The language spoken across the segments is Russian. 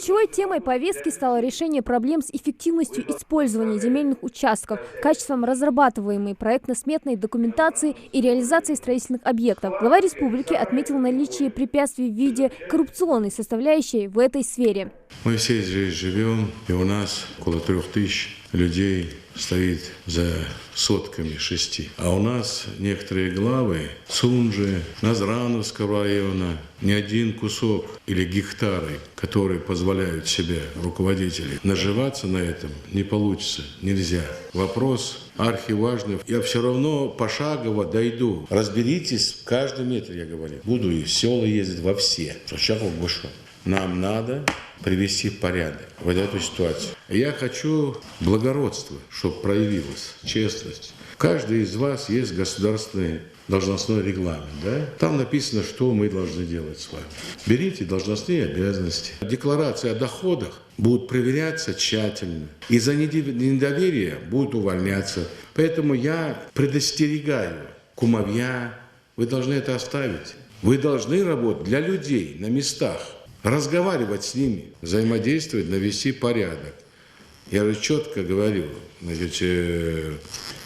Ключевой темой повестки стало решение проблем с эффективностью использования земельных участков, качеством разрабатываемой проектно-сметной документации и реализации строительных объектов. Глава республики отметил наличие препятствий в виде коррупционной составляющей в этой сфере. Мы все здесь живем, и у нас около 3000 людей стоит за сотками 6. А у нас некоторые главы Сунжи, Назрановского района, ни один кусок или гектары, которые позволяют себе руководители наживаться на этом, не получится, нельзя. Вопрос архиважный. Я все равно пошагово дойду. Разберитесь в каждом метре, я говорю. Буду и в села ездить во все. Нам надо привести в порядок вот эту ситуацию. Я хочу благородство, чтобы проявилось, честность. Каждый из вас есть государственный должностной регламент, да? Там написано, что мы должны делать с вами. Берите должностные обязанности. Декларации о доходах будут проверяться тщательно. И за недоверие будут увольняться. Поэтому я предостерегаю кумовья, вы должны это оставить. Вы должны работать для людей на местах. Разговаривать с ними, взаимодействовать, навести порядок. Я же четко говорю, значит,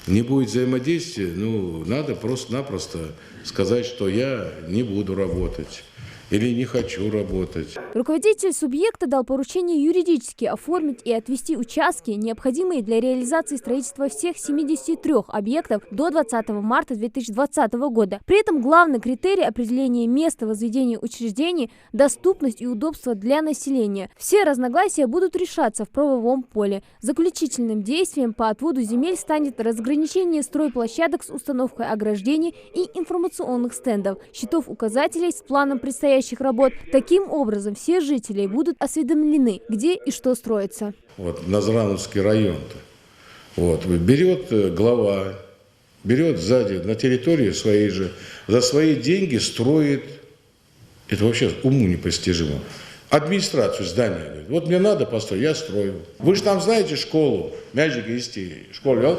не будет взаимодействия, надо просто-напросто сказать, что я не буду работать или не хочу работать. Руководитель субъекта дал поручение юридически оформить и отвести участки, необходимые для реализации строительства всех 73 объектов до 20 марта 2020 года. При этом главный критерий определения места возведения учреждений – доступность и удобство для населения. Все разногласия будут решаться в правовом поле. Заключительным действием по отводу земель станет разграничение стройплощадок с установкой ограждений и информационных стендов, щитов-указателей с планом предстоящих работ. Таким образом, все жители будут осведомлены, где и что строится. Вот Назрановский район-то. Берет глава, берет сзади на территории своей же, за свои деньги строит, это вообще уму непостижимо, администрацию здания. Говорит, вот мне надо построить, я строю. Вы же там знаете школу, мячик есть, школу,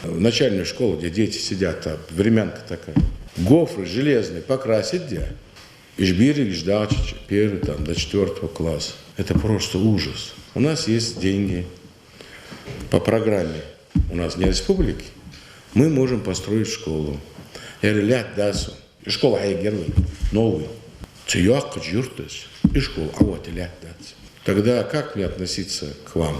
начальную школу, где дети сидят, там, времянка такая. Гофры железные покрасить где? Ижбирик, Ждачич, 1 до 4 класса. Это просто ужас. У нас есть деньги по программе. У нас не республики. Мы можем построить школу. Я говорю, лят дасу. И школа айгервы, новый. Цеяк, джуртас. И школа. А вот и лят дасу. Тогда как мне относиться к вам,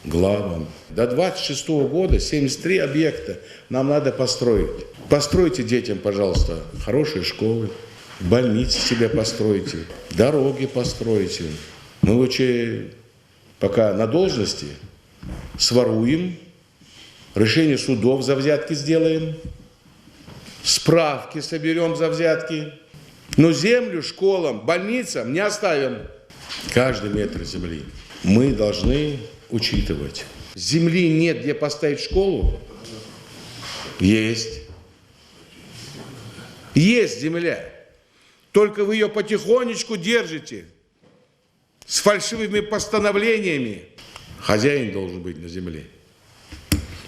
главам? До 26 года 73 объекта нам надо построить. Постройте детям, пожалуйста, хорошие школы. Больницы себе постройте, дороги постройте. Мы лучше пока на должности своруем, решение судов за взятки сделаем, справки соберем за взятки, но землю школам, больницам не оставим. Каждый метр земли мы должны учитывать. Земли нет, где поставить школу? Есть. Есть земля. Только вы ее потихонечку держите, с фальшивыми постановлениями. Хозяин должен быть на земле.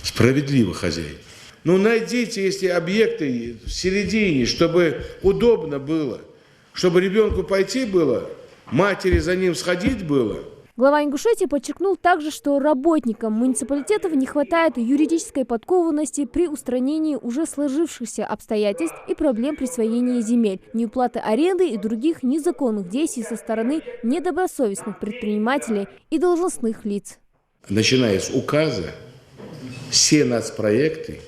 Справедливый хозяин. Найдите, если объекты в середине, чтобы удобно было, чтобы ребенку пойти было, матери за ним сходить было. Глава Ингушетии подчеркнул также, что работникам муниципалитетов не хватает юридической подкованности при устранении уже сложившихся обстоятельств и проблем присвоения земель, неуплаты аренды и других незаконных действий со стороны недобросовестных предпринимателей и должностных лиц. Начиная с указа, все нацпроекты,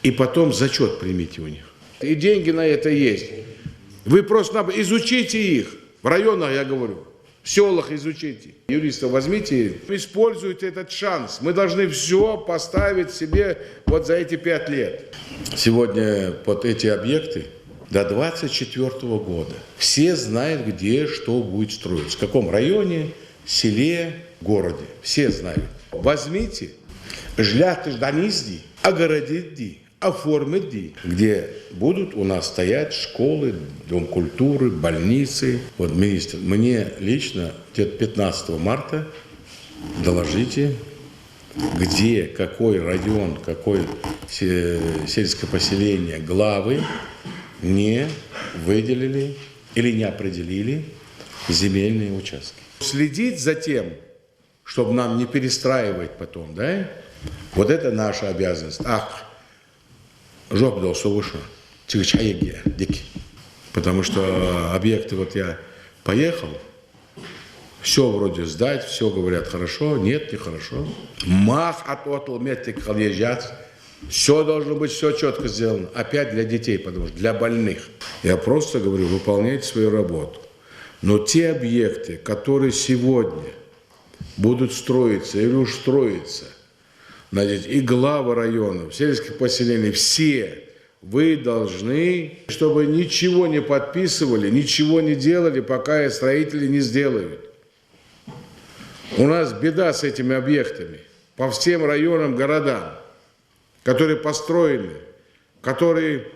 и потом зачет примите у них. И деньги на это есть. Вы просто изучите их. В районах, я говорю. В селах изучите. Юристов возьмите, используйте этот шанс. Мы должны все поставить себе вот за эти 5 лет. Сегодня под эти объекты до 2024 года все знают, где что будет строиться. В каком районе, селе, городе. Все знают. Возьмите, жляты жданизди, огородите, оформить, где будут у нас стоять школы, дом культуры, больницы. Вот, министр, мне лично где-то 15 марта доложите, где, какой район, какое сельское поселение, главы не выделили или не определили земельные участки. Следить за тем, чтобы нам не перестраивать потом, да? Вот это наша обязанность. Ах, жоп должен выше, потому что объекты, вот я поехал, все вроде сдать, все говорят хорошо, нет, нехорошо. Мах ототл метик коллежат. Все должно быть, все четко сделано. Опять для детей, потому что для больных. Я просто говорю, выполняйте свою работу. Но те объекты, которые сегодня будут строиться или уж строятся, и главы районов, сельских поселений, все вы должны, чтобы ничего не подписывали, ничего не делали, пока строители не сделают. У нас беда с этими объектами по всем районам, городам, которые построены, которые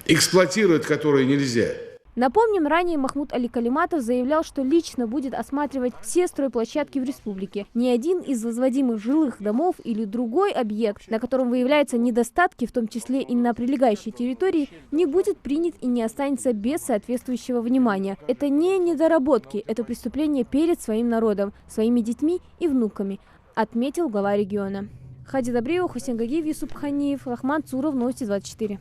эксплуатируют, которые нельзя. Напомним, ранее Махмуд Али Калиматов заявлял, что лично будет осматривать все стройплощадки в республике. Ни один из возводимых жилых домов или другой объект, на котором выявляются недостатки, в том числе и на прилегающей территории, не будет принят и не останется без соответствующего внимания. Это не недоработки, это преступление перед своим народом, своими детьми и внуками, отметил глава региона. Хади Добреева, Хусейн Гагиев, Юсуп Ханиев, Рахман Цуров, Новости 24.